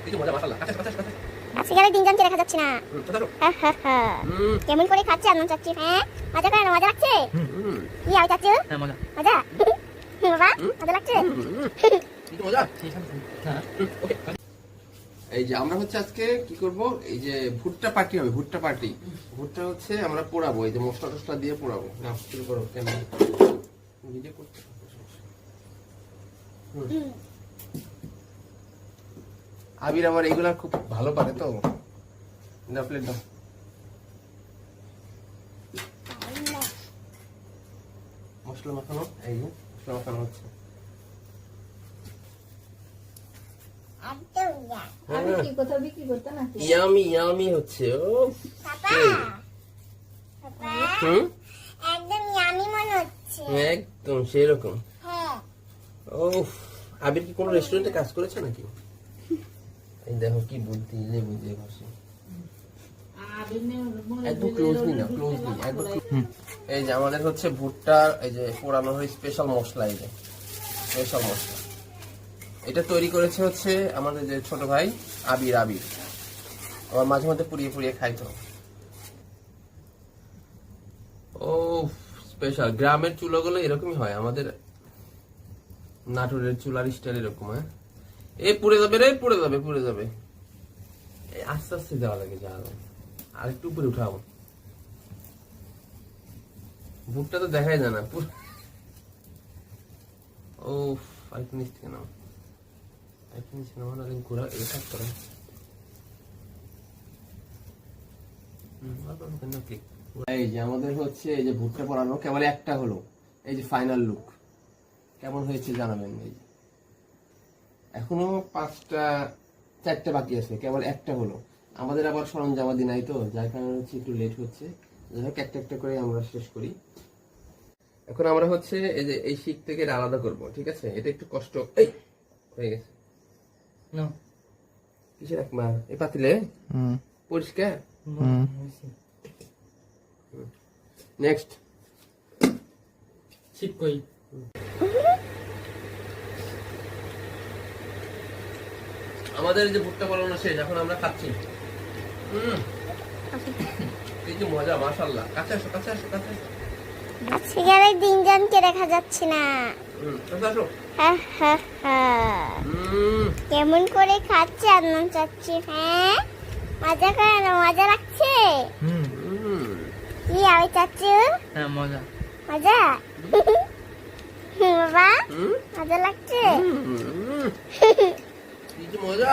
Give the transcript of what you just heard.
কিছু মজা মাশাআল্লাহ। কাছে কাছে কাছে। আজকে গেলে তিনজনকে দেখা যাচ্ছে না। কাছে। কেমন করে খাচ্ছে আনন্দ চাচ্ছি? হ্যাঁ মজা করে মজা লাগছে। কি আই চাচ্ছি? হ্যাঁ মজা। মজা বাবা মজা লাগছে। কিছু মজা। হ্যাঁ ওকে। এই যে আমরা হচ্ছে আজকে কি করব, এই যে ভুট্টা পার্টি হবে, ভুট্টা পার্টি। ভুট্টা হচ্ছে আমরা পোড়াবো, এই যে মশলা টসলা দিয়ে পোড়াবো। না শুরু করো, কেন ভিডিও করতে আবির আমার এগুলা খুব ভালো পারে তো। না প্লেট দাও। মশলা মাখানো, এই যে মশলা মাখানো হচ্ছে। আমি কি কোথাও বিক্রি করতে নাকি? ইয়ামি ইয়ামি হচ্ছে। ও একদম ইয়ামি মনে হচ্ছে। একদম সেরকম। হ্যাঁ ও আবির কি কোনো রেস্টুরেন্টে কাজ করেছে নাকি? এই দেখো কি বুদ্ধি, যে বুদ্ধি ভাষা। একদম ক্লোজলি না, ক্লোজলি একদম। এই যে আমাদের হচ্ছে ভুট্টা, এই যে পোড়ানো হয় স্পেশাল মশলা, এই যে স্পেশাল মশলা। এটা তৈরি করেছে হচ্ছে আমাদের যে ছোট ভাই আবির। আবির আমার মাঝে মধ্যে পুড়িয়ে পুড়িয়ে খাইতো। ও স্পেশাল। গ্রামের চুলাগুলো এরকমই হয়, আমাদের নাটোরের চুলার স্টাইল এরকম। হ্যাঁ এ পুড়ে যাবে রে, পুড়ে যাবে, পুড়ে যাবে। আস্তে আস্তে দেওয়া লাগে, যা আর একটু উপরে উঠাবো। ভুট্টা তো দেখাই যায় না। ও আরেকটু নিচ থেকে নাও, আরেকটু নিচে নাও, না ঘোরা এটা কাজ করে। এই যে আমাদের হচ্ছে এই যে ভুট্টা পড়ানো কেবল একটা হলো, এই যে ফাইনাল লুক কেমন হয়েছে জানাবেন। এই যে এখনো 4টা বাকি আছে, কেবল একটা হলো। আমাদের আবার সরঞ্জামাদি নাই তো, যার কারণে হচ্ছে একটু লেট হচ্ছে। যাই হোক একটা একটা করে আমরা শেষ করি। এখন আমরা হচ্ছে এই যে এই শিক থেকে এটা আলাদা করব, ঠিক আছে? এটা একটু কষ্ট। এই হয়ে গেছে না কিসের একমা এই পাতিলে পরিষ্কার। নেক্সট ঠিক কই আমাদের যে ভুট্টা পড়ানো শেষ, এখন আমরা খাচ্ছি। এই যে মজা মাশাআল্লাহ। কাছে আসো, কাছে আসো, কাছে আসো। আজকে গেলে তিনজনকে দেখা যাচ্ছে না। কাছে আসো। কেমন করে খাচ্ছে আনন্দ চাচ্ছি? হ্যাঁ মজা করে মজা লাগছে। কি আই চাচ্ছি? হ্যাঁ মজা। মজা বাবা মজা লাগছে। কি যে মজা।